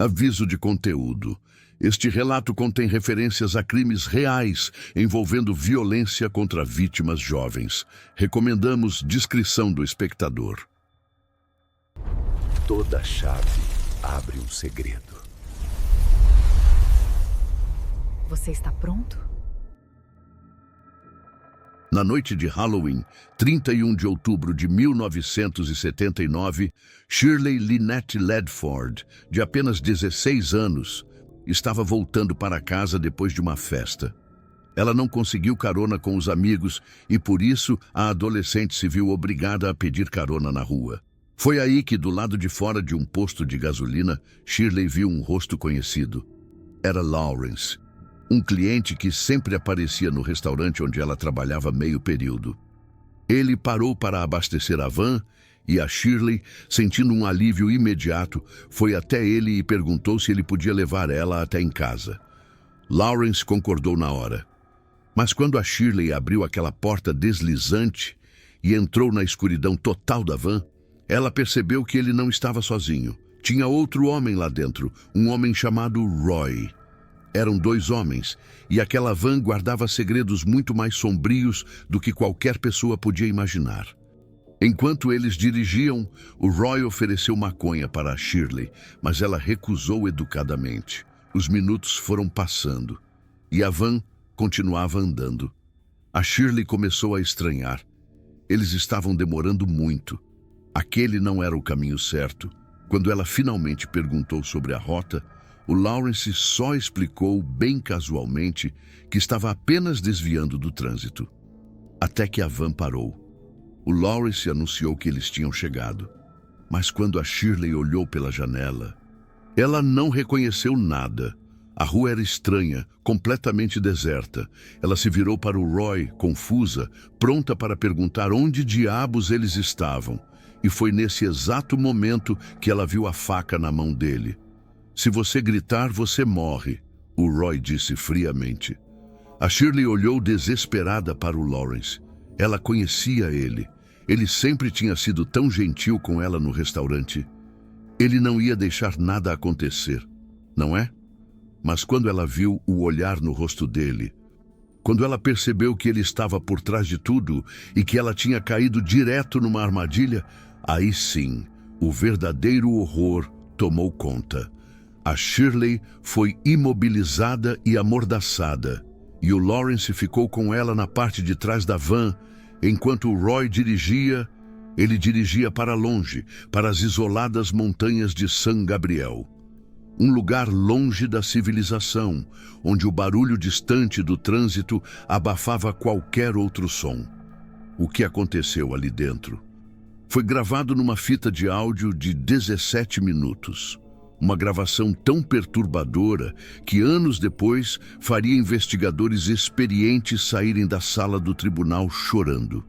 Aviso de conteúdo. Este relato contém referências a crimes reais envolvendo violência contra vítimas jovens. Recomendamos discrição do espectador. Toda chave abre um segredo. Você está pronto? Na noite de Halloween, 31 de outubro de 1979, Shirley Lynette Ledford, de apenas 16 anos, estava voltando para casa depois de uma festa. Ela não conseguiu carona com os amigos e, por isso, a adolescente se viu obrigada a pedir carona na rua. Foi aí que, do lado de fora de um posto de gasolina, Shirley viu um rosto conhecido. Era Lawrence, um cliente que sempre aparecia no restaurante onde ela trabalhava meio período. Ele parou para abastecer a van e a Shirley, sentindo um alívio imediato, foi até ele e perguntou se ele podia levar ela até em casa. Lawrence concordou na hora. Mas quando a Shirley abriu aquela porta deslizante e entrou na escuridão total da van, ela percebeu que ele não estava sozinho. Tinha outro homem lá dentro, um homem chamado Roy. Eram dois homens, e aquela van guardava segredos muito mais sombrios do que qualquer pessoa podia imaginar. Enquanto eles dirigiam, o Roy ofereceu maconha para a Shirley, mas ela recusou educadamente. Os minutos foram passando, e a van continuava andando. A Shirley começou a estranhar. Eles estavam demorando muito. Aquele não era o caminho certo. Quando ela finalmente perguntou sobre a rota, o Lawrence só explicou bem casualmente que estava apenas desviando do trânsito. Até que a van parou. O Lawrence anunciou que eles tinham chegado. Mas quando a Shirley olhou pela janela, ela não reconheceu nada. A rua era estranha, completamente deserta. Ela se virou para o Roy, confusa, pronta para perguntar onde diabos eles estavam. E foi nesse exato momento que ela viu a faca na mão dele. "Se você gritar, você morre", o Roy disse friamente. A Shirley olhou desesperada para o Lawrence. Ela conhecia ele. Ele sempre tinha sido tão gentil com ela no restaurante. Ele não ia deixar nada acontecer, não é? Mas quando ela viu o olhar no rosto dele, quando ela percebeu que ele estava por trás de tudo e que ela tinha caído direto numa armadilha, aí sim, o verdadeiro horror tomou conta. A Shirley foi imobilizada e amordaçada, e o Lawrence ficou com ela na parte de trás da van, enquanto o Roy dirigia. Ele dirigia para longe, para as isoladas montanhas de San Gabriel. Um lugar longe da civilização, onde o barulho distante do trânsito abafava qualquer outro som. O que aconteceu ali dentro? Foi gravado numa fita de áudio de 17 minutos. Uma gravação tão perturbadora que anos depois faria investigadores experientes saírem da sala do tribunal chorando.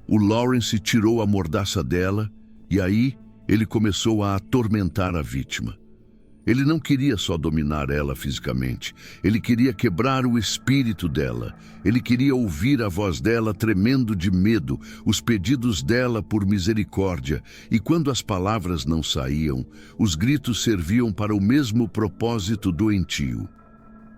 O Lawrence tirou a mordaça dela e aí ele começou a atormentar a vítima. Ele não queria só dominar ela fisicamente, ele queria quebrar o espírito dela. Ele queria ouvir a voz dela tremendo de medo, os pedidos dela por misericórdia, e quando as palavras não saíam, os gritos serviam para o mesmo propósito doentio.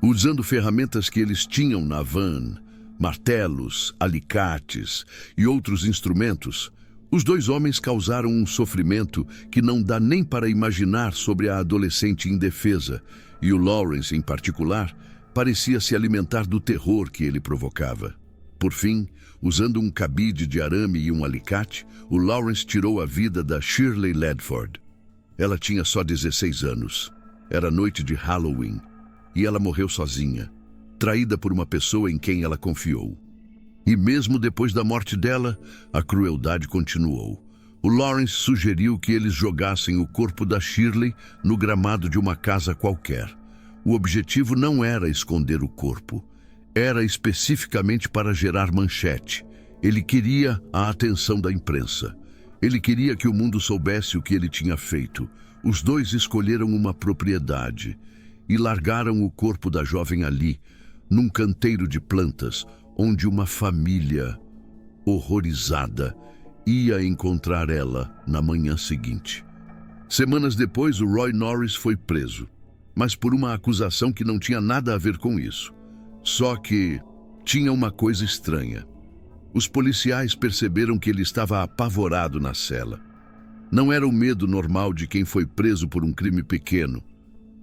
Usando ferramentas que eles tinham na van, martelos, alicates e outros instrumentos, os dois homens causaram um sofrimento que não dá nem para imaginar sobre a adolescente indefesa, e o Lawrence, em particular, parecia se alimentar do terror que ele provocava. Por fim, usando um cabide de arame e um alicate, o Lawrence tirou a vida da Shirley Ledford. Ela tinha só 16 anos. Era noite de Halloween, e ela morreu sozinha, traída por uma pessoa em quem ela confiou. E mesmo depois da morte dela, a crueldade continuou. O Lawrence sugeriu que eles jogassem o corpo da Shirley no gramado de uma casa qualquer. O objetivo não era esconder o corpo. Era especificamente para gerar manchete. Ele queria a atenção da imprensa. Ele queria que o mundo soubesse o que ele tinha feito. Os dois escolheram uma propriedade e largaram o corpo da jovem ali, num canteiro de plantas, onde uma família horrorizada ia encontrar ela na manhã seguinte. Semanas depois, o Roy Norris foi preso. mas por uma acusação que não tinha nada a ver com isso. Só que tinha uma coisa estranha. Os policiais perceberam que ele estava apavorado na cela. Não era o medo normal de quem foi preso por um crime pequeno.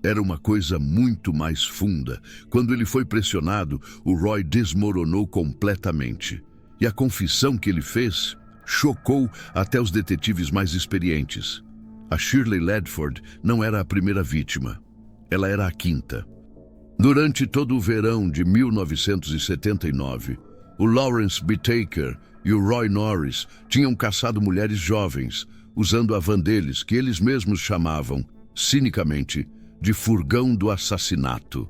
Era uma coisa muito mais funda. Quando ele foi pressionado, o Roy desmoronou completamente. E a confissão que ele fez chocou até os detetives mais experientes. A Shirley Ledford não era a primeira vítima. Ela era a quinta. Durante todo o verão de 1979, o Lawrence Bittaker e o Roy Norris tinham caçado mulheres jovens, usando a van deles, que eles mesmos chamavam, cinicamente, de furgão do assassinato.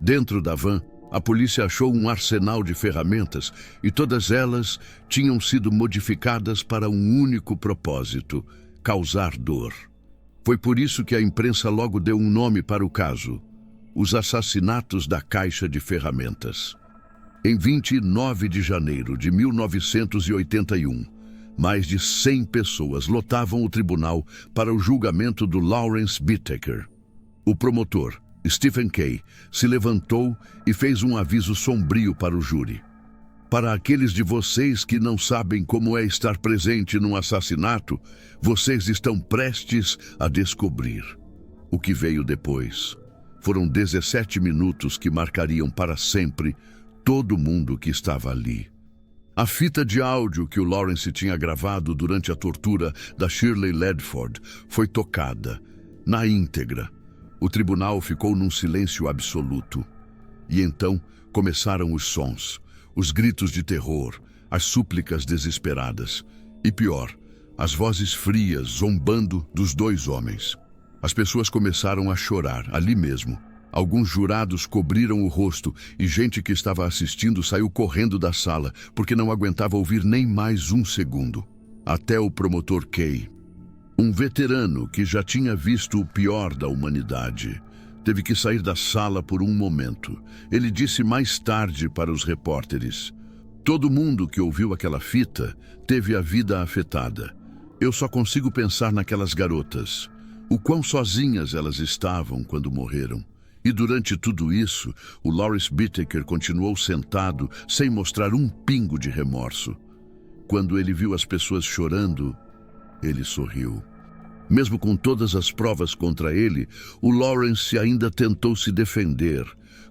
Dentro da van, a polícia achou um arsenal de ferramentas e todas elas tinham sido modificadas para um único propósito: causar dor. Foi por isso que a imprensa logo deu um nome para o caso: os assassinatos da caixa de ferramentas. Em 29 de janeiro de 1981, mais de 100 pessoas lotavam o tribunal para o julgamento do Lawrence Bittaker. O promotor, Stephen Kay, se levantou e fez um aviso sombrio para o júri. Para aqueles de vocês que não sabem como é estar presente num assassinato, vocês estão prestes a descobrir. O que veio depois foram 17 minutos que marcariam para sempre todo mundo que estava ali. A fita de áudio que o Lawrence tinha gravado durante a tortura da Shirley Ledford foi tocada, na íntegra. O tribunal ficou num silêncio absoluto. E então começaram os sons, os gritos de terror, as súplicas desesperadas. E pior, as vozes frias zombando dos dois homens. As pessoas começaram a chorar, ali mesmo. Alguns jurados cobriram o rosto e gente que estava assistindo saiu correndo da sala, porque não aguentava ouvir nem mais um segundo. Até o promotor Kay, um veterano que já tinha visto o pior da humanidade, teve que sair da sala por um momento. Ele disse mais tarde para os repórteres: todo mundo que ouviu aquela fita teve a vida afetada. Eu só consigo pensar naquelas garotas, o quão sozinhas elas estavam quando morreram. E durante tudo isso, o Lawrence Bittaker continuou sentado, sem mostrar um pingo de remorso. Quando ele viu as pessoas chorando, ele sorriu. Mesmo com todas as provas contra ele, o Lawrence ainda tentou se defender,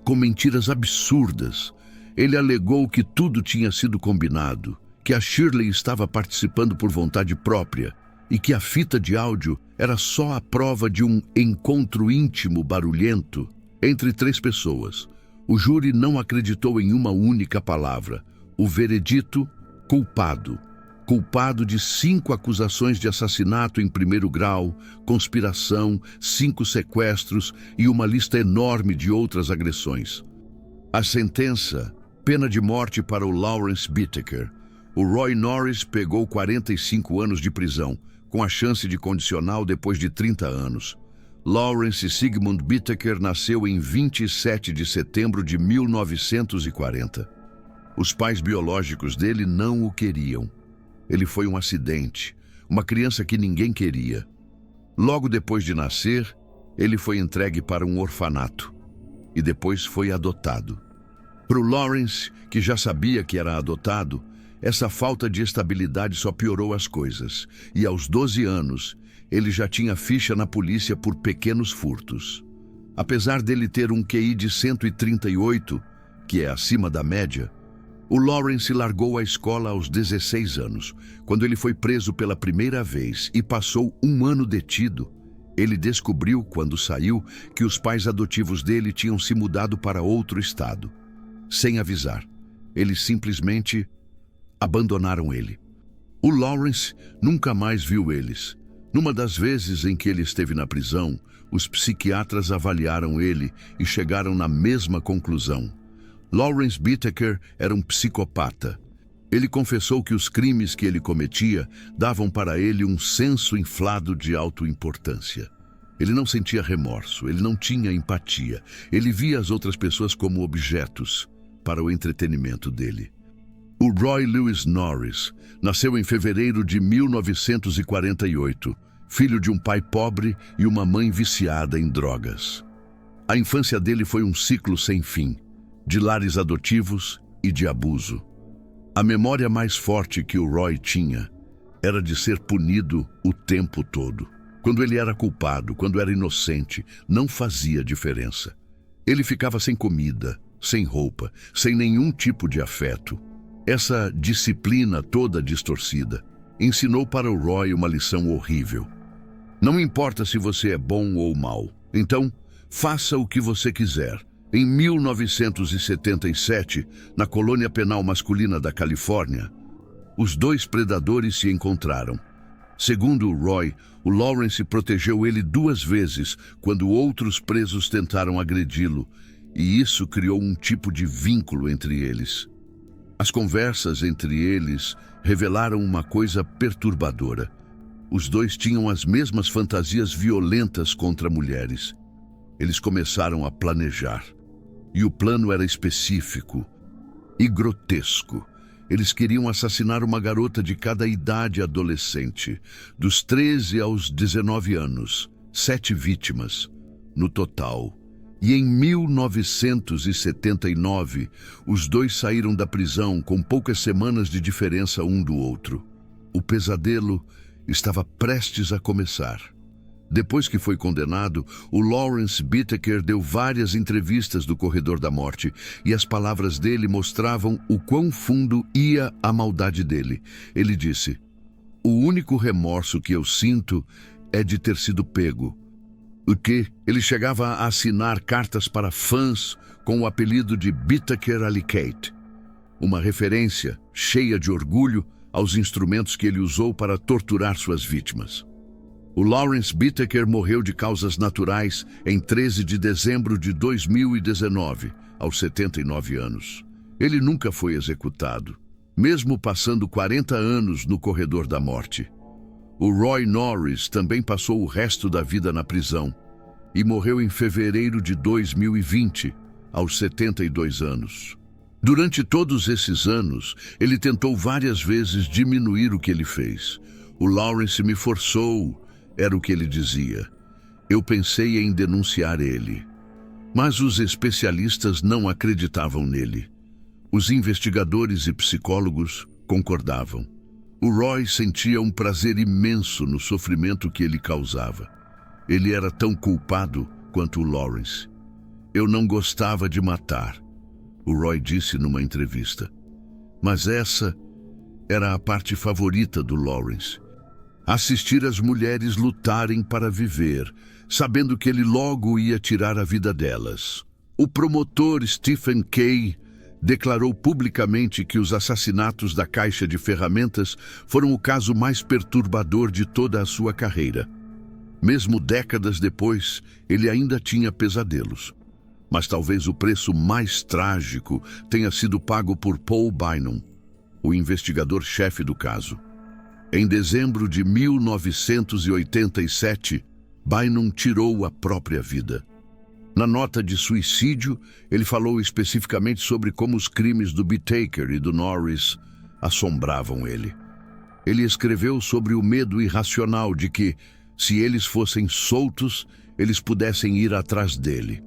com mentiras absurdas. Ele alegou que tudo tinha sido combinado, que a Shirley estava participando por vontade própria e que a fita de áudio era só a prova de um encontro íntimo barulhento entre 3 pessoas. O júri não acreditou em uma única palavra. O veredito: culpado. Culpado de 5 acusações de assassinato em primeiro grau, conspiração, 5 sequestros e uma lista enorme de outras agressões. A sentença: pena de morte para o Lawrence Bittaker. O Roy Norris pegou 45 anos de prisão, com a chance de condicional depois de 30 anos. Lawrence Sigmund Bittaker nasceu em 27 de setembro de 1940. Os pais biológicos dele não o queriam. Ele foi um acidente, uma criança que ninguém queria. Logo depois de nascer, ele foi entregue para um orfanato e depois foi adotado. Para o Lawrence, que já sabia que era adotado, essa falta de estabilidade só piorou as coisas, e aos 12 anos, ele já tinha ficha na polícia por pequenos furtos. Apesar dele ter um QI de 138, que é acima da média, o Lawrence largou a escola aos 16 anos, quando ele foi preso pela primeira vez e passou 1 ano detido. Ele descobriu, quando saiu, que os pais adotivos dele tinham se mudado para outro estado. Sem avisar, eles simplesmente abandonaram ele. O Lawrence nunca mais viu eles. Numa das vezes em que ele esteve na prisão, os psiquiatras avaliaram ele e chegaram na mesma conclusão. Lawrence Bittaker era um psicopata. Ele confessou que os crimes que ele cometia davam para ele um senso inflado de autoimportância. Ele não sentia remorso, ele não tinha empatia. Ele via as outras pessoas como objetos para o entretenimento dele. O Roy Lewis Norris nasceu em fevereiro de 1948, filho de um pai pobre e uma mãe viciada em drogas. A infância dele foi um ciclo sem fim, de lares adotivos e de abuso. A memória mais forte que o Roy tinha era de ser punido o tempo todo. Quando ele era culpado, quando era inocente, não fazia diferença. Ele ficava sem comida, sem roupa, sem nenhum tipo de afeto. Essa disciplina toda distorcida ensinou para o Roy uma lição horrível. Não importa se você é bom ou mau, então faça o que você quiser. Em 1977, na colônia penal masculina da Califórnia, os dois predadores se encontraram. Segundo o Roy, o Lawrence protegeu ele 2 vezes quando outros presos tentaram agredi-lo, e isso criou um tipo de vínculo entre eles. As conversas entre eles revelaram uma coisa perturbadora. Os dois tinham as mesmas fantasias violentas contra mulheres. Eles começaram a planejar. E o plano era específico e grotesco. Eles queriam assassinar uma garota de cada idade adolescente, dos 13 aos 19 anos, 7 vítimas no total. E em 1979, os dois saíram da prisão com poucas semanas de diferença um do outro. O pesadelo estava prestes a começar. Depois que foi condenado, o Lawrence Bittaker deu várias entrevistas do corredor da morte e as palavras dele mostravam o quão fundo ia a maldade dele. Ele disse: "O único remorso que eu sinto é de ter sido pego." O que? Ele chegava a assinar cartas para fãs com o apelido de Bittaker Alicate, uma referência cheia de orgulho aos instrumentos que ele usou para torturar suas vítimas. O Lawrence Bittaker morreu de causas naturais em 13 de dezembro de 2019, aos 79 anos. Ele nunca foi executado, mesmo passando 40 anos no corredor da morte. O Roy Norris também passou o resto da vida na prisão e morreu em fevereiro de 2020, aos 72 anos. Durante todos esses anos, ele tentou várias vezes diminuir o que ele fez. O Lawrence me forçou, era o que ele dizia. Eu pensei em denunciar ele. Mas os especialistas não acreditavam nele. Os investigadores e psicólogos concordavam. O Roy sentia um prazer imenso no sofrimento que ele causava. Ele era tão culpado quanto o Lawrence. Eu não gostava de matar, o Roy disse numa entrevista. Mas essa era a parte favorita do Lawrence. Assistir as mulheres lutarem para viver, sabendo que ele logo ia tirar a vida delas. O promotor Stephen Kay declarou publicamente que os assassinatos da caixa de ferramentas foram o caso mais perturbador de toda a sua carreira. Mesmo décadas depois, ele ainda tinha pesadelos. Mas talvez o preço mais trágico tenha sido pago por Paul Bynum, o investigador-chefe do caso. Em dezembro de 1987, Bynum tirou a própria vida. Na nota de suicídio, ele falou especificamente sobre como os crimes do Bittaker e do Norris assombravam ele. Ele escreveu sobre o medo irracional de que, se eles fossem soltos, eles pudessem ir atrás dele.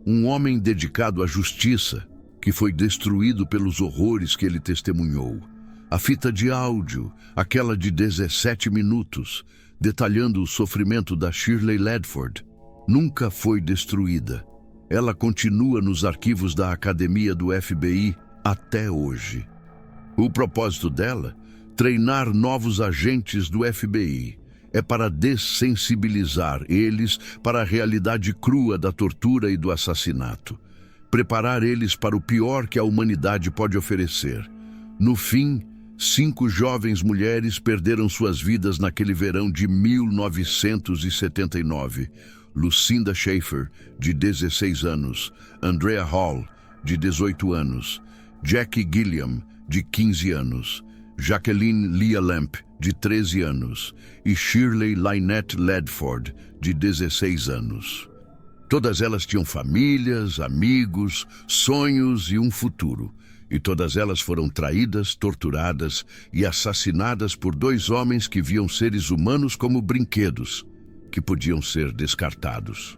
Um homem dedicado à justiça, que foi destruído pelos horrores que ele testemunhou. A fita de áudio, aquela de 17 minutos, detalhando o sofrimento da Shirley Ledford, nunca foi destruída. Ela continua nos arquivos da Academia do FBI até hoje. O propósito dela? Treinar novos agentes do FBI. É para dessensibilizar eles para a realidade crua da tortura e do assassinato. Preparar eles para o pior que a humanidade pode oferecer. No fim, 5 jovens mulheres perderam suas vidas naquele verão de 1979. Lucinda Schaefer, de 16 anos, Andrea Hall, de 18 anos, Jackie Gilliam, de 15 anos, Jacqueline Leah Lamp, de 13 anos, e Shirley Lynette Ledford, de 16 anos. Todas elas tinham famílias, amigos, sonhos e um futuro. E todas elas foram traídas, torturadas e assassinadas por 2 homens que viam seres humanos como brinquedos, que podiam ser descartados.